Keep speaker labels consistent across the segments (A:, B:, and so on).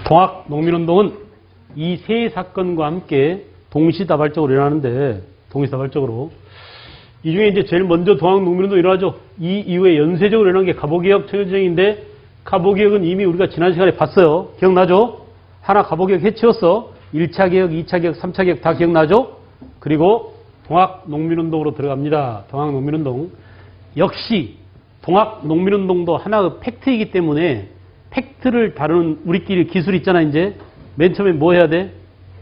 A: 동학 농민운동은 이 세 사건과 함께 동시다발적으로 일어나는데, 동시다발적으로. 이 중에 이제 제일 먼저 동학 농민운동이 일어나죠. 이 이후에 연쇄적으로 일어난 게 갑오개혁, 청일전쟁인데, 갑오개혁은 이미 우리가 지난 시간에 봤어요. 기억나죠? 하나 갑오개혁 해치웠어. 1차 개혁, 2차 개혁, 3차 개혁 다 기억나죠? 그리고 동학 농민운동으로 들어갑니다. 동학 농민운동. 역시 동학 농민운동도 하나의 팩트이기 때문에 팩트를 다루는 우리끼리 기술 있잖아. 이제 맨 처음에 뭐 해야 돼?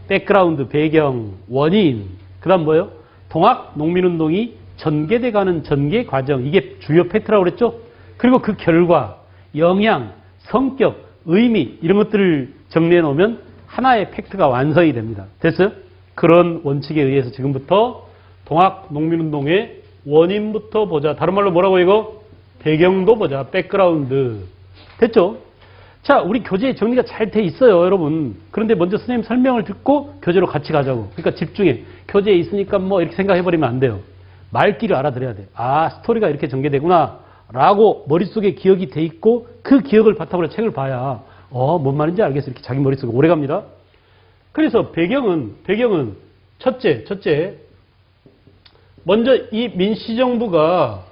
A: 백그라운드, 배경, 원인. 그 다음 뭐예요? 동학 농민운동이 전개돼가는 전개 과정. 이게 주요 팩트라고 그랬죠? 그리고 그 결과, 영향, 성격, 의미 이런 것들을 정리해 놓으면 하나의 팩트가 완성이 됩니다. 됐어요? 그런 원칙에 의해서 지금부터 동학 농민운동의 원인부터 보자. 다른 말로 뭐라고 이거? 배경도 보자. 백그라운드. 됐죠? 자, 우리 교재 정리가 잘 돼 있어요, 여러분. 그런데 먼저 선생님 설명을 듣고 교재로 같이 가자고. 그러니까 집중해. 교재에 있으니까 뭐 이렇게 생각해버리면 안 돼요. 말귀를 알아들어야 돼. 아, 스토리가 이렇게 전개되구나. 라고 머릿속에 기억이 돼 있고 그 기억을 바탕으로 책을 봐야 뭔 말인지 알겠어. 이렇게 자기 머릿속에 오래 갑니다. 그래서 배경은 첫째. 먼저 이 민씨정부가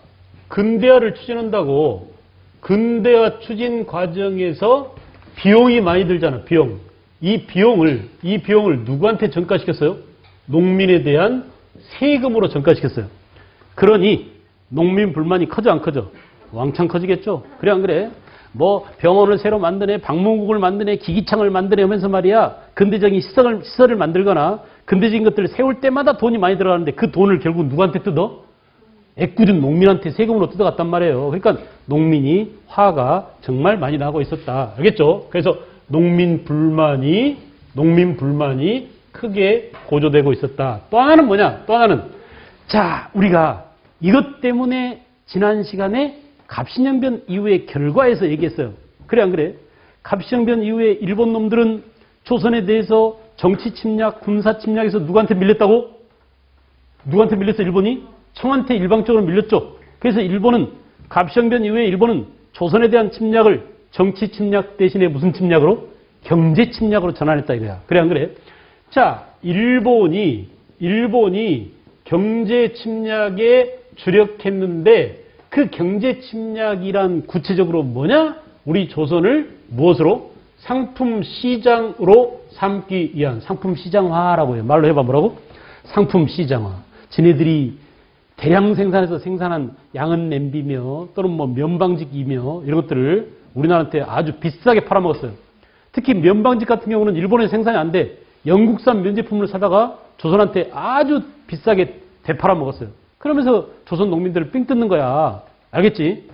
A: 근대화를 추진한다고 근대화 추진 과정에서 비용이 많이 들잖아, 비용. 이 비용을 누구한테 전가시켰어요? 농민에 대한 세금으로 전가시켰어요. 그러니 농민 불만이 커져 안 커져? 왕창 커지겠죠? 그래 안 그래? 뭐 병원을 새로 만드네, 방문국을 만드네, 기기창을 만드네 하면서 말이야 근대적인 시설을 만들거나 근대적인 것들을 세울 때마다 돈이 많이 들어가는데 그 돈을 결국 누구한테 뜯어? 애꿎은 농민한테 세금으로 뜯어갔단 말이에요. 그러니까 농민이 화가 정말 많이 나고 있었다. 알겠죠? 그래서 농민 불만이 크게 고조되고 있었다. 또 하나는 뭐냐? 또 하나는 자, 우리가 이것 때문에 지난 시간에 갑신정변 이후의 결과에서 얘기했어요. 그래 안 그래? 갑신정변 이후에 일본 놈들은 조선에 대해서 정치 침략, 군사 침략에서 누구한테 밀렸다고? 누구한테 밀렸어, 일본이? 청한테 일방적으로 밀렸죠. 그래서 일본은 갑신정변 이후에 일본은 조선에 대한 침략을 정치 침략 대신에 무슨 침략으로? 경제 침략으로 전환했다 이거야. 그래 안 그래? 자, 일본이 경제 침략에 주력했는데 그 경제 침략이란 구체적으로 뭐냐? 우리 조선을 무엇으로? 상품 시장으로 삼기 위한 상품 시장화라고 해요. 말로 해봐 뭐라고? 상품 시장화. 지네들이 대량 생산해서 생산한 양은 냄비며 또는 뭐 면방직이며 이런 것들을 우리나라한테 아주 비싸게 팔아먹었어요. 특히 면방직 같은 경우는 일본에 생산이 안 돼. 영국산 면제품을 사다가 조선한테 아주 비싸게 되팔아먹었어요. 그러면서 조선 농민들을 삥 뜯는 거야. 알겠지?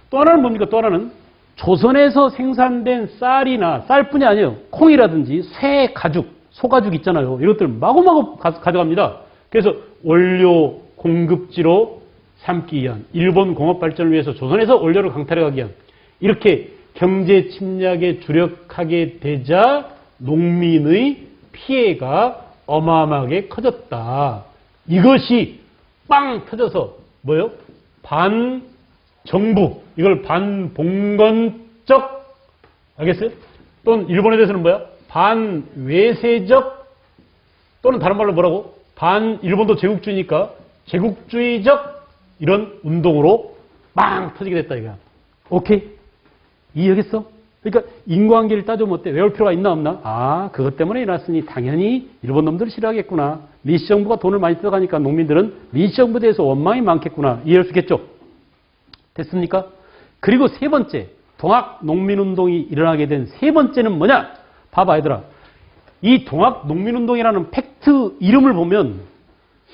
A: 또 하나는 뭡니까? 또 하나는 조선에서 생산된 쌀이나 쌀뿐이 아니에요. 콩이라든지 쇠 가죽, 소가죽 있잖아요. 이것들 마구마구 가져갑니다. 그래서 원료 공급지로 삼기 위한 일본 공업 발전을 위해서 조선에서 원료를 강탈해가기 위한 이렇게 경제 침략에 주력하게 되자 농민의 피해가 어마어마하게 커졌다. 이것이 빵 터져서 뭐예요? 반정부, 이걸 반봉건적, 알겠어요? 또는 일본에 대해서는 뭐야? 반외세적, 또는 다른 말로 뭐라고? 일본도 제국주의니까 제국주의적 이런 운동으로 빵 터지게 됐다 이거야. 오케이? 이해하겠어? 그러니까 인과관계를 따져보면 어때? 외울 필요가 있나 없나? 아, 그것 때문에 일어났으니 당연히 일본 놈들을 싫어하겠구나. 민씨정부가 돈을 많이 뜯어가니까 농민들은 민씨정부에 대해서 원망이 많겠구나. 이해할 수 있겠죠? 됐습니까? 그리고 세 번째, 동학 농민운동이 일어나게 된 세 번째는 뭐냐? 봐봐 얘들아. 이 동학 농민운동이라는 팩트 이름을 보면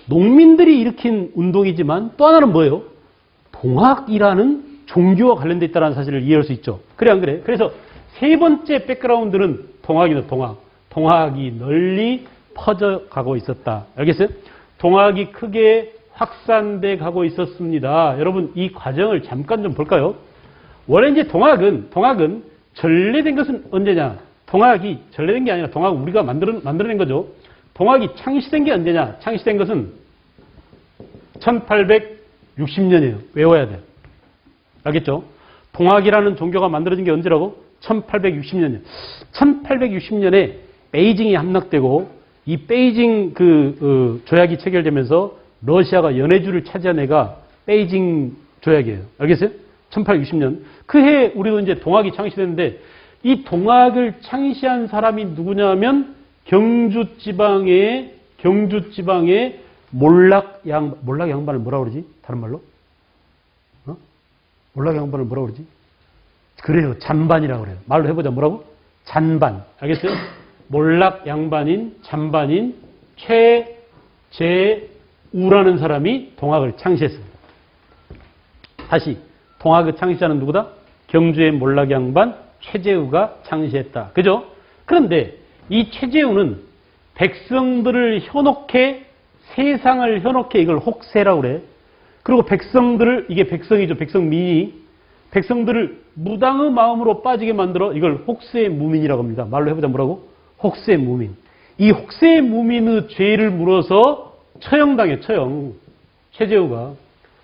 A: 농민들이 일으킨 운동이지만 또 하나는 뭐예요? 동학이라는 종교와 관련되어 있다는 사실을 이해할 수 있죠. 그래 안 그래? 그래서 세 번째 백그라운드는 동학이다. 동학이 널리 퍼져가고 있었다. 알겠어요? 동학이 크게 확산돼 가고 있었습니다. 여러분 이 과정을 잠깐 좀 볼까요? 원래 이제 동학은 전래된 것은 언제냐? 동학이 전래된 게 아니라 동학은 우리가 만들어낸 거죠. 동학이 창시된 게 언제냐? 창시된 것은 1860년이에요. 외워야 돼. 알겠죠? 동학이라는 종교가 만들어진 게 언제라고? 1860년이요. 1860년에 베이징이 함락되고 이 베이징 조약이 체결되면서 러시아가 연해주를 차지한 해가 베이징 조약이에요. 알겠어요? 1860년. 그 해 우리도 이제 동학이 창시됐는데 이 동학을 창시한 사람이 누구냐면 경주 지방의 몰락 양반을 뭐라 그러지? 다른 말로? 몰락 양반을 뭐라 그러지? 그래요. 잔반이라고 그래요. 말로 해보자. 뭐라고? 잔반. 알겠어요? 몰락 양반인 잔반인 최재우라는 사람이 동학을 창시했습니다. 다시 동학의 창시자는 누구다? 경주의 몰락 양반 최재우가 창시했다. 그죠? 그런데 이 최재우는 백성들을 현혹해 세상을 현혹해 이걸 혹세라고 그래. 그리고 백성들을 이게 백성이죠. 백성민이 백성들을 무당의 마음으로 빠지게 만들어 이걸 혹세의 무민이라고 합니다. 말로 해보자. 뭐라고? 혹세의 무민. 이 혹세의 무민의 죄를 물어서 처형당해. 처형. 최재우가.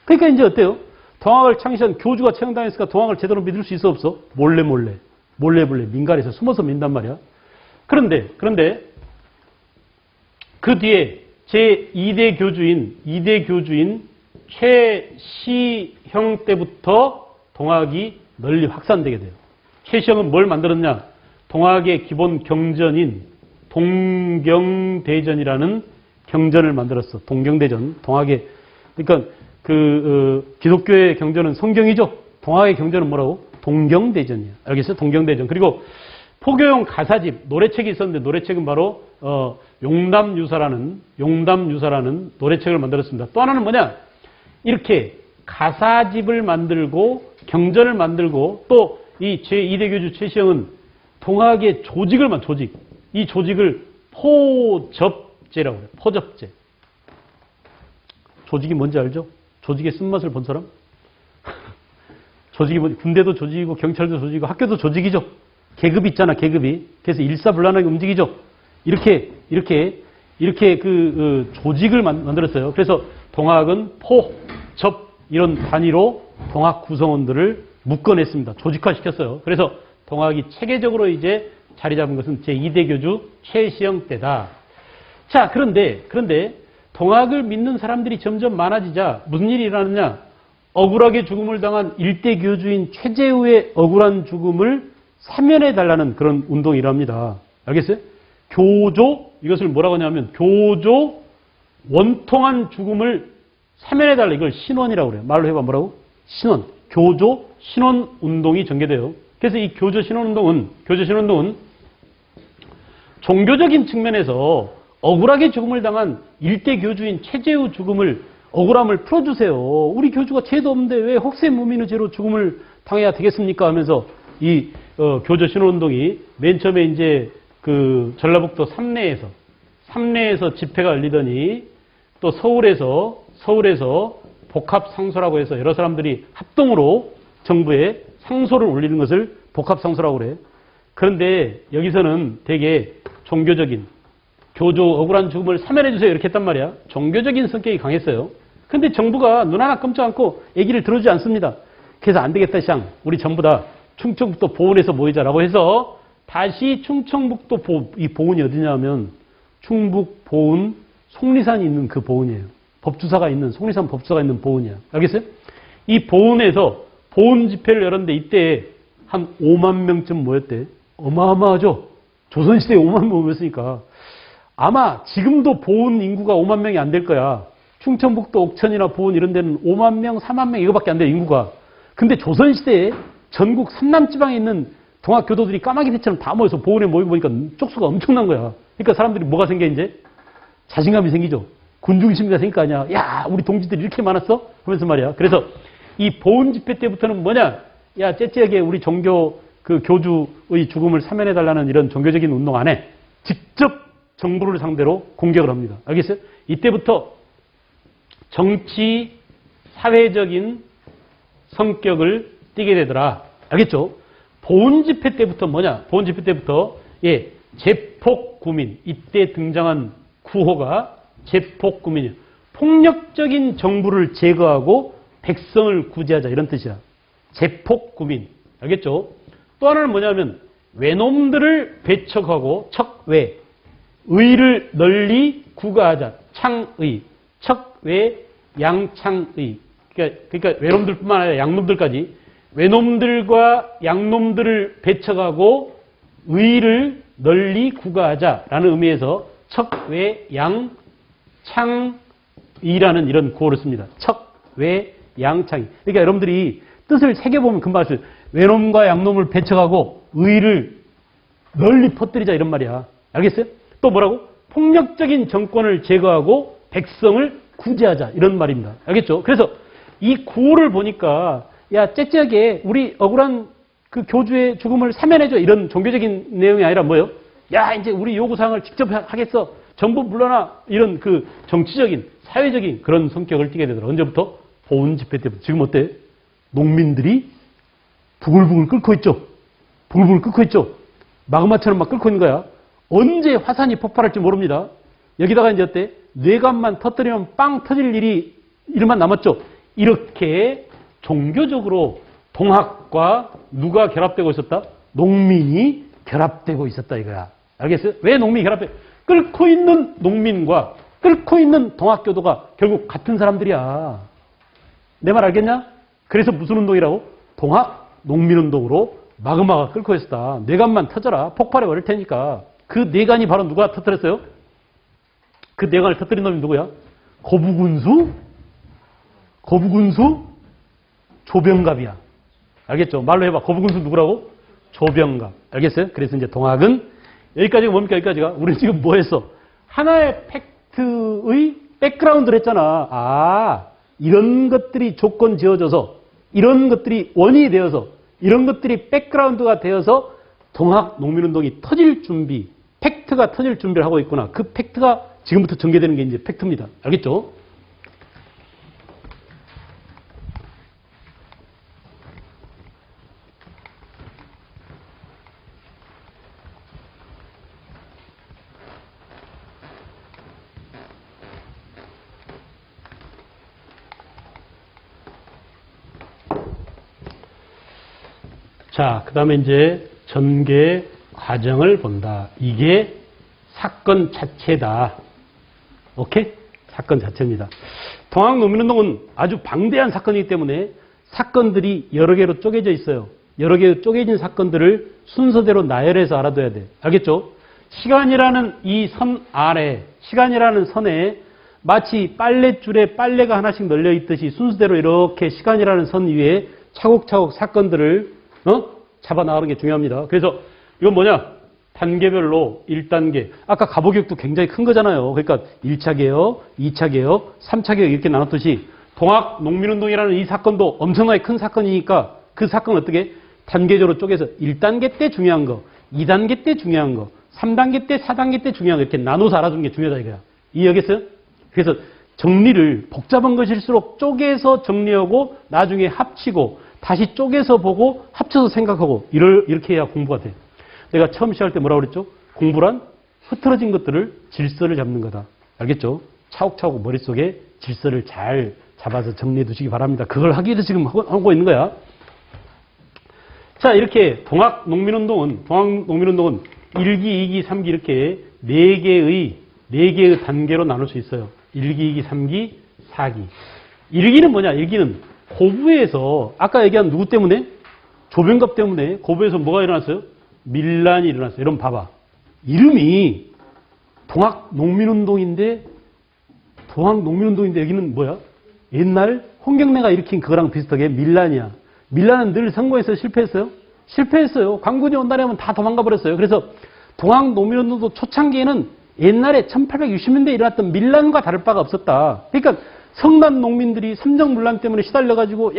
A: 그러니까 이제 어때요? 동학을 창시한 교주가 처형당했으니까 동학을 제대로 믿을 수 있어 없어? 몰래 민간에서 숨어서 민단 말이야. 그런데 그 뒤에 제2대 교주인 최시형 때부터 동학이 널리 확산되게 돼요. 최시형은 뭘 만들었냐? 동학의 기본 경전인 동경대전이라는 경전을 만들었어. 동경대전. 동학의 그러니까 기독교의 경전은 성경이죠. 동학의 경전은 뭐라고? 동경대전이야. 알겠어요? 동경대전. 그리고 포교용 가사집, 노래책이 있었는데 노래책은 바로 용담유사라는 노래책을 만들었습니다. 또 하나는 뭐냐? 이렇게 가사집을 만들고 경전을 만들고 또 이 제2대 교주 최시형은 동학의 조직. 이 조직을 포접제라고 해요. 포접제. 조직이 뭔지 알죠? 조직의 쓴맛을 본 사람? 조직이 뭔지, 군대도 조직이고 경찰도 조직이고 학교도 조직이죠. 계급이 있잖아, 계급이. 그래서 일사불란하게 움직이죠. 이렇게 조직을 만들었어요. 그래서 동학은 포, 접 이런 단위로 동학 구성원들을 묶어냈습니다. 조직화시켰어요. 그래서 동학이 체계적으로 이제 자리 잡은 것은 제2대 교주 최시형 때다. 자, 그런데 동학을 믿는 사람들이 점점 많아지자 무슨 일이 일어나느냐? 억울하게 죽음을 당한 일대 교주인 최재우의 억울한 죽음을 사면해달라는 그런 운동이 일어납니다. 알겠어요? 교조, 이것을 뭐라고 하냐면 교조 원통한 죽음을 사면해달라. 이걸 신원이라고 그래요. 말로 해봐. 뭐라고? 신원. 교조 신원 운동이 전개돼요. 그래서 이 교조 신원 운동은 종교적인 측면에서 억울하게 죽음을 당한 일대 교주인 최재우 죽음을 억울함을 풀어주세요. 우리 교주가 죄도 없는데 왜 혹세 무민의 죄로 죽음을 당해야 되겠습니까? 하면서 이 교조 신원운동이 맨 처음에 이제 전라북도 삼내에서 집회가 열리더니 또 서울에서 복합상소라고 해서 여러 사람들이 합동으로 정부에 상소를 올리는 것을 복합상소라고 그래. 그런데 여기서는 되게 종교적인 교조 억울한 죽음을 사면해주세요 이렇게 했단 말이야. 종교적인 성격이 강했어요. 근데 정부가 눈 하나 깜짝 않고 얘기를 들어주지 않습니다. 그래서 안 되겠다 시장. 우리 전부 다 충청북도 보훈에서 모이자라고 해서 다시 충청북도 이 보훈이 어디냐면 충북 보훈 속리산이 있는 그 보훈이에요. 법주사가 있는 속리산 법주사가 있는 보훈이야. 알겠어요? 이 보훈에서 보훈 집회를 열었는데 이때 한 5만 명쯤 모였대. 어마어마하죠? 조선시대에 5만 명 모였으니까. 아마 지금도 보훈 인구가 5만 명이 안 될 거야. 충청북도 옥천이나 보훈 이런 데는 5만 명, 4만 명 이거밖에 안 돼, 인구가. 근데 조선시대에 전국 삼남지방에 있는 동학교도들이 까마귀 새처럼 다 모여서 보훈에 모이고 보니까 쪽수가 엄청난 거야. 그러니까 사람들이 뭐가 생겨, 이제? 자신감이 생기죠. 군중심리가 생길 거 아니야. 야, 우리 동지들이 이렇게 많았어? 하면서 말이야. 그래서 이 보훈 집회 때부터는 뭐냐? 야, 째째하게 우리 종교 교주의 죽음을 사면해달라는 이런 종교적인 운동 안에 직접 정부를 상대로 공격을 합니다. 알겠어요? 이때부터 정치, 사회적인 성격을 띠게 되더라. 알겠죠? 보훈 집회 때부터 뭐냐? 보훈 집회 때부터 제폭구민. 이때 등장한 구호가 제폭구민이에요. 폭력적인 정부를 제거하고 백성을 구제하자 이런 뜻이야. 제폭구민. 알겠죠? 또 하나는 뭐냐면 외놈들을 배척하고 척외 의를 널리 구가하자. 창의 척외 양창의 그러니까 외놈들뿐만 아니라 양놈들까지 외놈들과 양놈들을 배척하고 의를 널리 구가하자라는 의미에서 척외 양창의라는 이런 구호를 씁니다. 척외 양창의. 그러니까 여러분들이 뜻을 새겨보면 금방 아시죠. 외놈과 양놈을 배척하고 의를 널리 퍼뜨리자 이런 말이야. 알겠어요? 또 뭐라고? 폭력적인 정권을 제거하고 백성을 구제하자 이런 말입니다. 알겠죠? 그래서 이 구호를 보니까 야 째째하게 우리 억울한 그 교주의 죽음을 사면해줘 이런 종교적인 내용이 아니라 뭐예요? 야 이제 우리 요구사항을 직접 하겠어. 정부 물러나 이런 그 정치적인 사회적인 그런 성격을 띠게 되더라. 언제부터? 보훈 집회 때부터. 지금 어때? 농민들이 부글부글 끓고 있죠. 부글부글 끓고 있죠. 마그마처럼 막 끓고 있는 거야. 언제 화산이 폭발할지 모릅니다. 여기다가 이제 어때? 뇌관만 터뜨리면 빵 터질 일만 남았죠. 이렇게 종교적으로 동학과 누가 결합되고 있었다? 농민이 결합되고 있었다 이거야. 알겠어요? 왜 농민이 결합돼? 끓고 있는 농민과 끓고 있는 동학교도가 결국 같은 사람들이야. 내 말 알겠냐? 그래서 무슨 운동이라고? 동학 농민운동으로 마그마가 끓고 있었다. 뇌관만 터져라. 폭발해 버릴 테니까. 그 뇌관이 바로 누가 터뜨렸어요? 그 뇌관을 터뜨린 놈이 누구야? 거부군수? 거부군수? 조병갑이야. 알겠죠? 말로 해봐. 거부군수 누구라고? 조병갑. 알겠어요? 그래서 이제 동학은 여기까지가 뭡니까? 여기까지가. 우리 지금 뭐 했어? 하나의 팩트의 백그라운드를 했잖아. 아, 이런 것들이 조건 지어져서 이런 것들이 원인이 되어서 이런 것들이 백그라운드가 되어서 동학 농민운동이 터질 준비, 팩트가 터질 준비를 하고 있구나. 그 팩트가 지금부터 전개되는 게 이제 팩트입니다. 알겠죠? 자, 그 다음에 이제 전개 과정을 본다. 이게 사건 자체다. 오케이? 사건 자체입니다. 동학농민운동은 아주 방대한 사건이기 때문에 사건들이 여러 개로 쪼개져 있어요. 여러 개로 쪼개진 사건들을 순서대로 나열해서 알아둬야 돼. 알겠죠? 시간이라는 이 선 아래, 시간이라는 선에 마치 빨랫줄에 빨래가 하나씩 널려 있듯이 순서대로 이렇게 시간이라는 선 위에 차곡차곡 사건들을 잡아 나가는 게 중요합니다. 그래서 이건 뭐냐? 단계별로 1단계. 아까 가보교육도 굉장히 큰 거잖아요. 그러니까 1차 개혁, 2차 개혁, 3차 개혁 이렇게 나눴듯이 동학 농민운동이라는 이 사건도 엄청나게 큰 사건이니까 그 사건을 어떻게 단계적으로 쪼개서 1단계 때 중요한 거, 2단계 때 중요한 거, 3단계 때, 4단계 때 중요한 거 이렇게 나눠서 알아두는 게 중요하다 이거야. 이해하겠어요? 그래서 정리를 복잡한 것일수록 쪼개서 정리하고 나중에 합치고 다시 쪼개서 보고 합쳐서 생각하고 이렇게 해야 공부가 돼. 내가 처음 시작할 때 뭐라고 그랬죠? 공부란 흐트러진 것들을 질서를 잡는 거다. 알겠죠? 차곡차곡 머릿속에 질서를 잘 잡아서 정리해 두시기 바랍니다. 그걸 하기 위해서 지금 하고 있는 거야. 자, 이렇게 동학농민운동은 1기, 2기, 3기 이렇게 4개의 단계로 나눌 수 있어요. 1기, 2기, 3기, 4기. 1기는 뭐냐? 1기는 고부에서 아까 얘기한 누구 때문에? 조병갑 때문에 고부에서 뭐가 일어났어요? 밀란이 일어났어요. 여러분 봐봐. 이름이 동학농민운동인데 여기는 뭐야? 옛날 홍경래가 일으킨 그거랑 비슷하게 밀란이야. 밀란은 늘 선거에서 실패했어요? 실패했어요. 광군이 온다니 하면 다 도망가 버렸어요. 그래서 동학농민운동도 초창기에는 옛날에 1860년대에 일어났던 밀란과 다를 바가 없었다. 그러니까 성난 농민들이 삼정문란 때문에 시달려가지고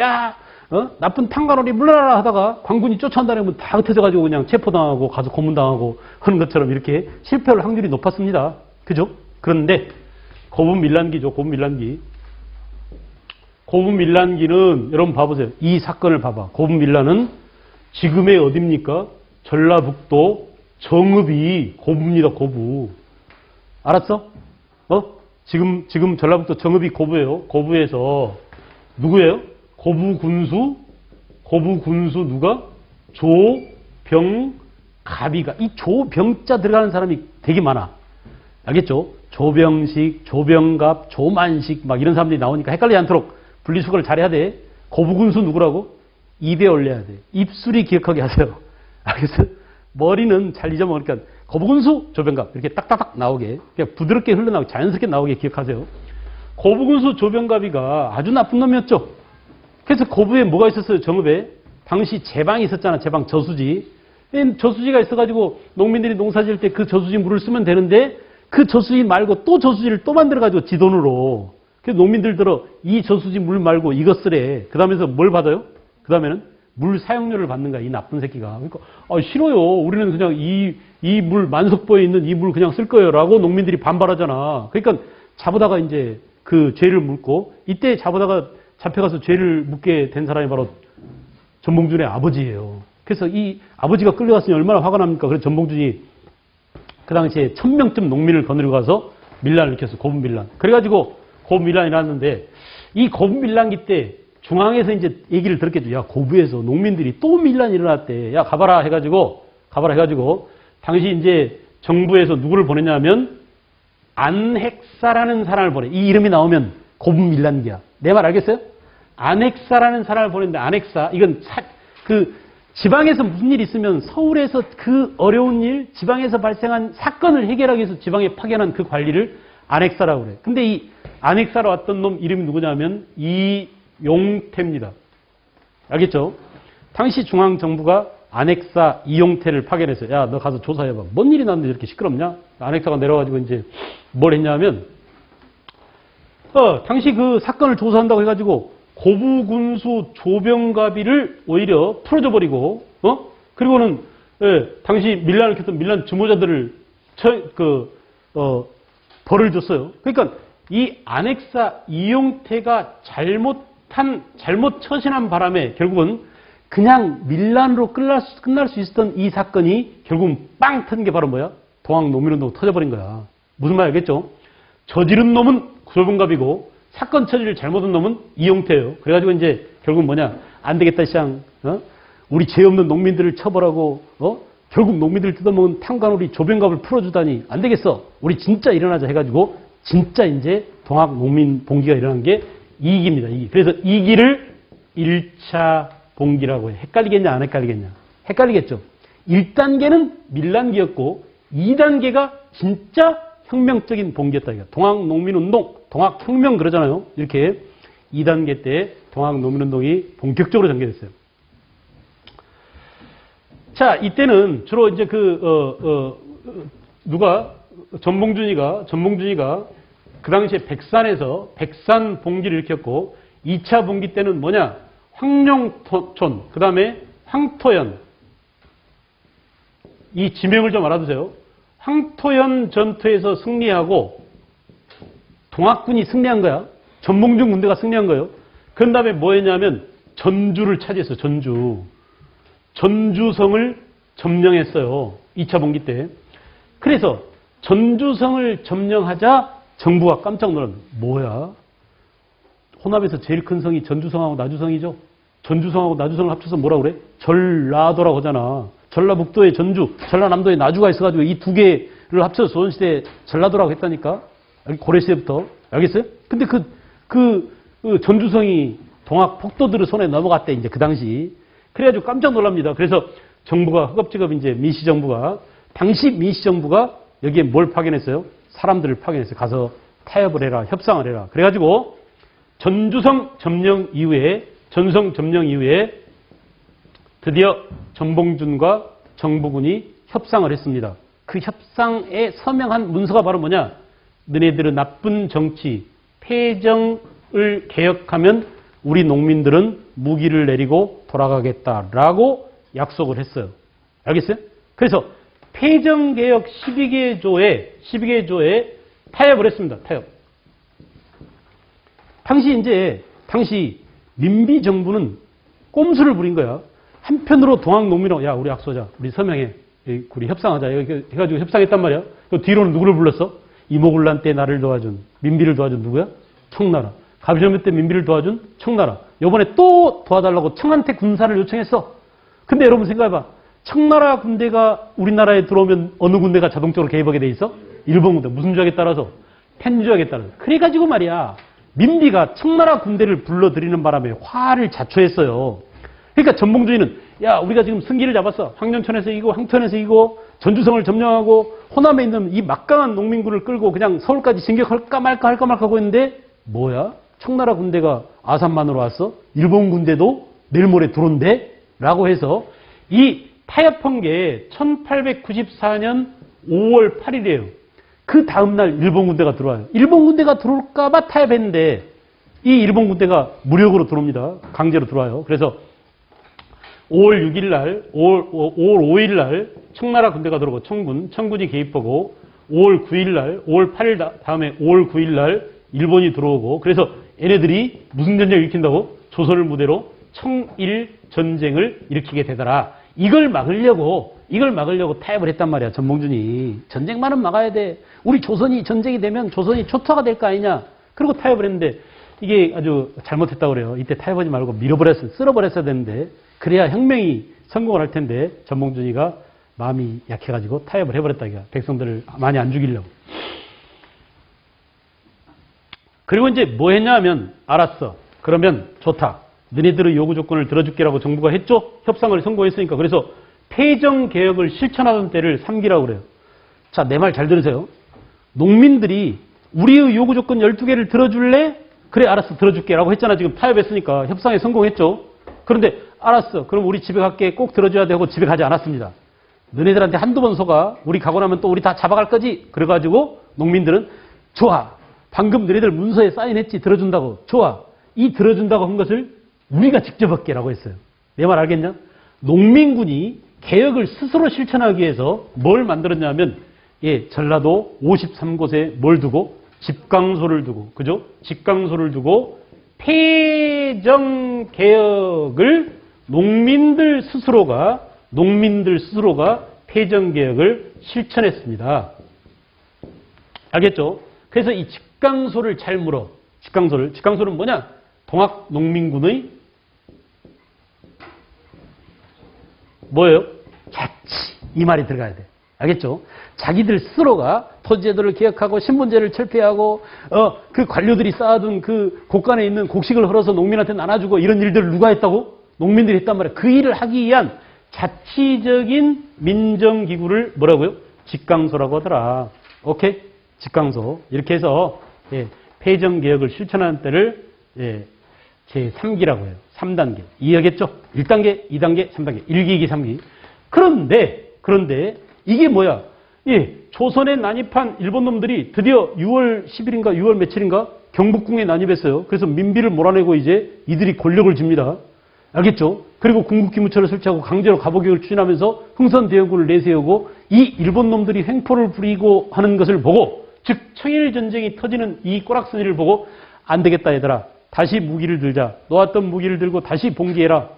A: 나쁜 탕관오리 물러나라 하다가 광군이 쫓아온다니 하면 다 흩어져가지고 그냥 체포당하고 가서 고문당하고 하는 것처럼 이렇게 실패할 확률이 높았습니다. 그죠? 그런데 고분밀란기죠. 고분밀란기. 고분밀란기는 여러분 봐보세요. 이 사건을 봐봐. 고분밀란은 지금의 어딥니까? 전라북도 정읍이 고부입니다. 고부. 알았어? 지금 전라북도 정읍이 고부예요. 고부에서 누구예요? 고부군수 누가? 조병갑이가 이 조병자 들어가는 사람이 되게 많아. 알겠죠? 조병식, 조병갑, 조만식 막 이런 사람들이 나오니까 헷갈리지 않도록 분리수거를 잘해야 돼. 고부군수 누구라고? 입에 올려야 돼. 입술이 기억하게 하세요. 알겠어요? 머리는 잘 잊어먹으니까 고부군수, 조병갑 이렇게 딱딱딱 나오게 그냥 부드럽게 흘러나오게 자연스럽게 나오게 기억하세요. 고부군수, 조병갑이가 아주 나쁜 놈이었죠. 그래서 고부에 뭐가 있었어요? 정읍에 당시 제방이 있었잖아. 제방 저수지. 저수지가 있어가지고 농민들이 농사 지을 때 그 저수지 물을 쓰면 되는데 그 저수지 말고 또 저수지를 또 만들어가지고 지 돈으로. 그래서 농민들 들어 이 저수지 물 말고 이거 쓰래. 그 다음에서 뭘 받아요? 그 다음에는 물 사용료를 받는 거야. 이 나쁜 새끼가. 그러니까 싫어요. 우리는 그냥 이 물 만석보에 있는 이 물 그냥 쓸 거예요. 라고 농민들이 반발하잖아. 그러니까 잡아다가 이제 그 죄를 묻고 이때 잡아다가 잡혀가서 죄를 묻게 된 사람이 바로 전봉준의 아버지예요. 그래서 이 아버지가 끌려갔으니 얼마나 화가 납니까? 그래서 전봉준이 그 당시에 1000명쯤 농민을 거느리고 가서 밀란을 일으켰어. 고분밀란. 그래가지고 고분밀란이 났는데 이 고분밀란기 때 중앙에서 이제 얘기를 들었겠죠. 야, 고부에서 농민들이 또 밀란이 일어났대. 야, 가봐라 해가지고 당시 이제 정부에서 누구를 보냈냐면 안핵사라는 사람을 보내. 이 이름이 나오면 고분밀란기야. 내 말 알겠어요? 안핵사라는 사람을 보냈는데 안핵사 이건 지방에서 무슨 일이 있으면 서울에서 그 어려운 일, 지방에서 발생한 사건을 해결하기 위해서 지방에 파견한 그 관리를 안핵사라고 그래. 근데 이 안핵사로 왔던 놈 이름이 누구냐면 이용태입니다. 알겠죠? 당시 중앙정부가 안핵사 이용태를 파견했어요. 야, 너 가서 조사해봐. 뭔 일이 났는데 이렇게 시끄럽냐? 안핵사가 내려가지고 이제 뭘 했냐면, 당시 그 사건을 조사한다고 해가지고 고부군수 조병갑이를 오히려 풀어줘버리고, 그리고는, 당시 밀란을 켰던 밀란 주모자들을 벌을 줬어요. 그러니까 이 안핵사 이용태가 잘못 처신한 바람에 결국은 그냥 밀란으로 끝날 수 있었던 이 사건이 결국은 빵 터진 게 바로 뭐야? 동학농민운동 터져버린 거야. 무슨 말 알겠죠? 저지른 놈은 조병갑이고 사건 처리를 잘못한 놈은 이용태예요. 그래가지고 이제 결국 뭐냐? 안 되겠다 시장. 우리 죄 없는 농민들을 처벌하고 결국 농민들 뜯어먹은 탕관우리 조병갑을 풀어주다니 안 되겠어. 우리 진짜 일어나자 해가지고 진짜 이제 동학농민 봉기가 일어난 게 2기입니다. 2기. 그래서 2기를 1차 봉기라고 해. 헷갈리겠냐 안 헷갈리겠냐? 헷갈리겠죠. 1단계는 밀란기였고 2단계가 진짜 혁명적인 봉기였다. 동학농민운동, 동학혁명 그러잖아요. 이렇게 2단계 때 동학농민운동이 본격적으로 전개됐어요. 자, 이때는 주로 이제 전봉준이가 그 당시에 백산에서 백산 봉기를 일으켰고 2차 봉기 때는 뭐냐? 황룡촌, 그 다음에 황토연. 이 지명을 좀 알아두세요. 황토연 전투에서 승리하고 동학군이 승리한 거야. 전봉준 군대가 승리한 거예요. 그런 다음에 뭐 했냐면 전주를 차지했어요. 전주성을 점령했어요. 2차 봉기 때. 그래서 전주성을 점령하자 정부가 깜짝 놀랍니다. 뭐야? 호남에서 제일 큰 성이 전주성하고 나주성이죠. 전주성하고 나주성을 합쳐서 뭐라 그래? 전라도라고 하잖아. 전라북도에 전주, 전라남도에 나주가 있어가지고 이 두 개를 합쳐서 조선시대에 전라도라고 했다니까. 고려시대부터. 알겠어요? 근데 그 전주성이 동학 폭도들의 손에 넘어갔대, 이제 그 당시. 그래가지고 깜짝 놀랍니다. 그래서 정부가, 허겁지겁 이제 민시정부가, 당시 민시정부가 여기에 뭘 파견했어요? 사람들을 파견했어요. 가서 타협을 해라, 협상을 해라. 그래가지고 전주성 점령 이후에 드디어 전봉준과 정부군이 협상을 했습니다. 그 협상에 서명한 문서가 바로 뭐냐? 너네들은 나쁜 정치, 패정을 개혁하면 우리 농민들은 무기를 내리고 돌아가겠다라고 약속을 했어요. 알겠어요? 그래서 패정개혁 12개 조에 타협을 했습니다. 타협. 당시 민비 정부는 꼼수를 부린 거야. 한편으로 동학농민하고, 야, 우리 약속하자. 우리 서명해. 우리 협상하자. 해가지고 협상했단 말이야. 그 뒤로는 누구를 불렀어? 이모군란 때 나를 도와준, 민비를 도와준 누구야? 청나라. 가비전면 때 민비를 도와준 청나라. 요번에 또 도와달라고 청한테 군사를 요청했어. 근데 여러분 생각해봐. 청나라 군대가 우리나라에 들어오면 어느 군대가 자동적으로 개입하게 돼 있어? 일본 군대. 무슨 조약에 따라서? 텐조약에 따라서. 그래가지고 말이야. 민비가 청나라 군대를 불러들이는 바람에 화를 자초했어요. 그러니까 전봉준이는 야 우리가 지금 승기를 잡았어. 황령천에서 이기고 황천에서 이기고 전주성을 점령하고 호남에 있는 이 막강한 농민군을 끌고 그냥 서울까지 진격할까 말까 하고 있는데 뭐야? 청나라 군대가 아산만으로 왔어? 일본 군대도 내일 모레 들어온대? 라고 해서 이 타협한 게 1894년 5월 8일이에요. 그 다음날 일본 군대가 들어와요. 일본 군대가 들어올까봐 타협했는데 이 일본 군대가 무력으로 들어옵니다. 강제로 들어와요. 그래서 5월 6일 날, 5월 5일 날 청나라 군대가 들어오고 청군이 개입하고 5월 9일 날, 5월 8일 다음에 5월 9일 날 일본이 들어오고 그래서 얘네들이 무슨 전쟁을 일으킨다고? 조선을 무대로 청일 전쟁을 일으키게 되더라. 이걸 막으려고 타협을 했단 말이야. 전봉준이. 전쟁만은 막아야 돼. 우리 조선이 전쟁이 되면 조선이 초토화가 될 거 아니냐. 그리고 타협을 했는데 이게 아주 잘못했다고 그래요. 이때 타협하지 말고 쓸어버렸어야 되는데 그래야 혁명이 성공을 할 텐데 전봉준이가 마음이 약해가지고 타협을 해버렸다. 이거. 백성들을 많이 안 죽이려고. 그리고 이제 뭐 했냐 하면 알았어. 그러면 좋다. 너네들의 요구 조건을 들어줄게라고 정부가 했죠. 협상을 성공했으니까. 그래서 폐정개혁을 실천하던 때를 3기라고 그래요. 자, 내 말 잘 들으세요. 농민들이 우리의 요구 조건 12개를 들어줄래? 그래 알았어 들어줄게 라고 했잖아. 지금 타협했으니까 협상에 성공했죠. 그런데 알았어 그럼 우리 집에 갈게 꼭 들어줘야 되고 집에 가지 않았습니다. 너네들한테 한두 번 속아 우리 가고 나면 또 우리 다 잡아갈 거지. 그래가지고 농민들은 좋아 방금 너네들 문서에 사인했지 들어준다고. 좋아 이 들어준다고 한 것을 우리가 직접 할게 라고 했어요. 내 말 알겠냐? 농민군이 개혁을 스스로 실천하기 위해서 뭘 만들었냐면 전라도 53곳에 뭘 두고? 집강소를 두고 그죠? 집강소를 두고 폐정개혁을 농민들 스스로가 폐정개혁을 실천했습니다. 알겠죠? 그래서 이 집강소를 잘 물어. 집강소는 뭐냐? 동학농민군의 뭐예요? 자치. 이 말이 들어가야 돼. 알겠죠? 자기들 스스로가 토지제도를 개혁하고 신분제를 철폐하고 그 관료들이 쌓아둔 그 곳간에 있는 곡식을 헐어서 농민한테 나눠주고 이런 일들을 누가 했다고? 농민들이 했단 말이야. 그 일을 하기 위한 자치적인 민정기구를 뭐라고요? 집강소라고 하더라. 오케이? 집강소. 이렇게 해서 폐정개혁을 실천하는 때를 제3기라고 해요. 3단계. 이해하겠죠? 1단계, 2단계, 3단계. 1기, 2기, 3기. 그런데 이게 뭐야? 조선에 난입한 일본 놈들이 드디어 6월 10일인가 6월 며칠인가 경복궁에 난입했어요. 그래서 민비를 몰아내고 이제 이들이 권력을 줍니다. 알겠죠? 그리고 궁극기무처를 설치하고 강제로 가보격을 추진하면서 흥선대원군을 내세우고 이 일본 놈들이 횡포를 부리고 하는 것을 보고 즉 청일전쟁이 터지는 이 꼬락서니를 보고 안 되겠다 얘들아. 다시 무기를 들자. 놓았던 무기를 들고 다시 봉기해라.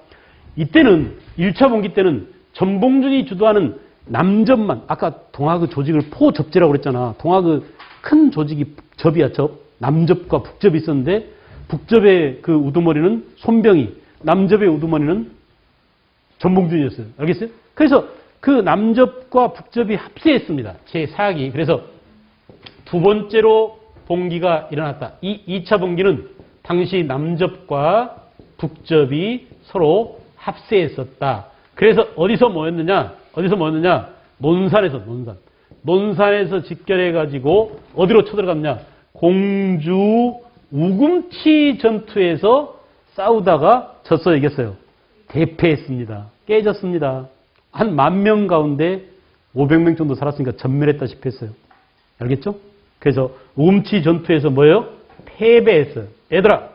A: 이때는 1차 봉기 때는 전봉준이 주도하는 남접만 아까 동학의 조직을 포접제라고 그랬잖아. 동학의 큰 조직이 접이야 접. 남접과 북접이 있었는데 북접의 그 우두머리는 손병희, 남접의 우두머리는 전봉준이었어요. 알겠어요? 그래서 그 남접과 북접이 합세했습니다. 제4기. 그래서 두 번째로 봉기가 일어났다. 이 2차 봉기는 당시 남접과 북접이 서로 합세했었다. 그래서 어디서 모였느냐? 논산에서 집결해가지고 어디로 쳐들어갔냐? 공주 우금치 전투에서 싸우다가 졌어 이겼어요. 대패했습니다. 깨졌습니다. 한 10,000명 가운데 500명 정도 살았으니까 전멸했다시피 했어요. 알겠죠? 그래서 우금치 전투에서 뭐예요? 패배했어요. 얘들아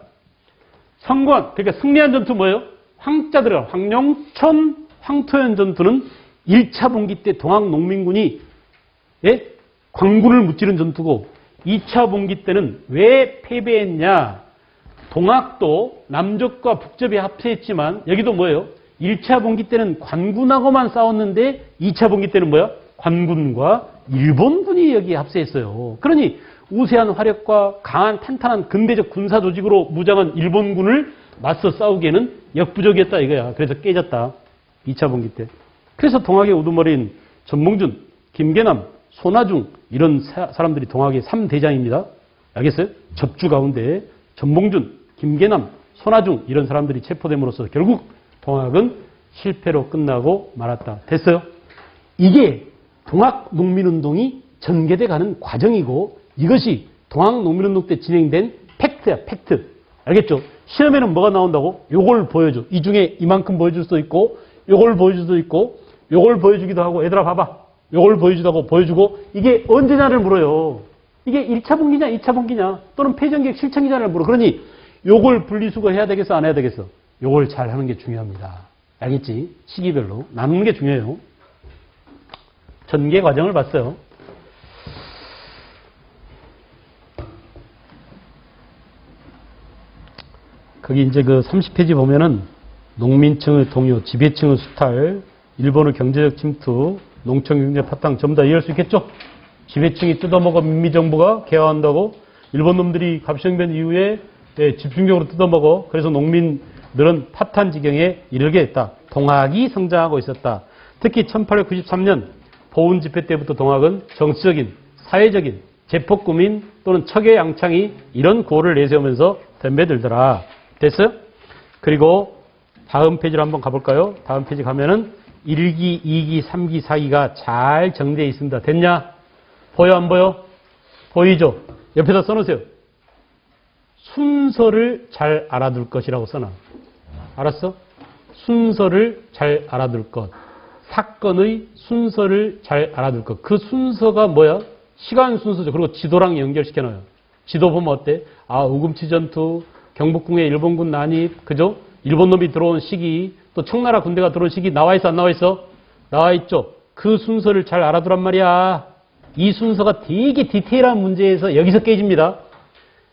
A: 성권 그러니까 승리한 전투 뭐예요? 황자 들어가. 황룡천 황토현 전투는 1차 봉기 때 동학농민군이 광군을 무찌른 전투고 2차 봉기 때는 왜 패배했냐? 동학도 남접과 북접이 합세했지만 여기도 뭐예요? 1차 봉기 때는 관군하고만 싸웠는데 2차 봉기 때는 뭐야? 관군과 일본군이 여기에 합세했어요. 그러니 우세한 화력과 강한 탄탄한 근대적 군사 조직으로 무장한 일본군을 맞서 싸우기에는 역부족이었다 이거야. 그래서 깨졌다. 2차 봉기 때. 그래서 동학의 우두머리인 전봉준, 김계남, 손아중 이런 사람들이 동학의 3대장입니다. 알겠어요? 접주 가운데 전봉준, 김계남, 손아중 이런 사람들이 체포됨으로써 결국 동학은 실패로 끝나고 말았다. 됐어요? 이게 동학농민운동이 전개돼 가는 과정이고 이것이 동학농민운동 때 진행된 팩트야, 팩트. 알겠죠? 시험에는 뭐가 나온다고? 요걸 보여줘. 이 중에 이만큼 보여줄 수도 있고 요걸 보여줄 수도 있고 요걸 보여주기도 하고 얘들아 봐봐. 요걸 보여주다고 보여주고 이게 언제냐를 물어요. 이게 1차 분기냐 2차 분기냐 또는 폐전개혁 실천기냐를 물어. 그러니 요걸 분리수거 해야 되겠어 안 해야 되겠어? 요걸 잘 하는 게 중요합니다. 알겠지? 시기별로 나누는 게 중요해요. 전개 과정을 봤어요. 거기 이제 그 30페이지 보면은 농민층의 동요, 지배층의 수탈, 일본의 경제적 침투, 농촌 경제 파탄 전부 다 이해할 수 있겠죠? 지배층이 뜯어먹어 민미정부가 개화한다고 일본 놈들이 갑시정변 이후에 집중적으로 뜯어먹어. 그래서 농민들은 파탄 지경에 이르게 했다. 동학이 성장하고 있었다. 특히 1893년 보훈 집회 때부터 동학은 정치적인, 사회적인, 제폭구민 또는 척의 양창이 이런 구호를 내세우면서 덤벼들더라. 됐어요? 그리고 다음 페이지로 한번 가볼까요? 다음 페이지 가면은 1기, 2기, 3기, 4기가 잘 정리되어 있습니다. 됐냐? 보여 안 보여? 보이죠? 옆에다 써놓으세요. 순서를 잘 알아둘 것이라고 써놔. 알았어? 순서를 잘 알아둘 것. 사건의 순서를 잘 알아둘 것. 그 순서가 뭐야? 시간 순서죠. 그리고 지도랑 연결시켜놔요. 지도 보면 어때? 우금치 전투, 경복궁의 일본군 난입, 그죠? 일본 놈이 들어온 시기, 또 청나라 군대가 들어온 시기 나와 있어, 안 나와 있어? 나와 있죠. 그 순서를 잘 알아두란 말이야. 이 순서가 되게 디테일한 문제에서 여기서 깨집니다.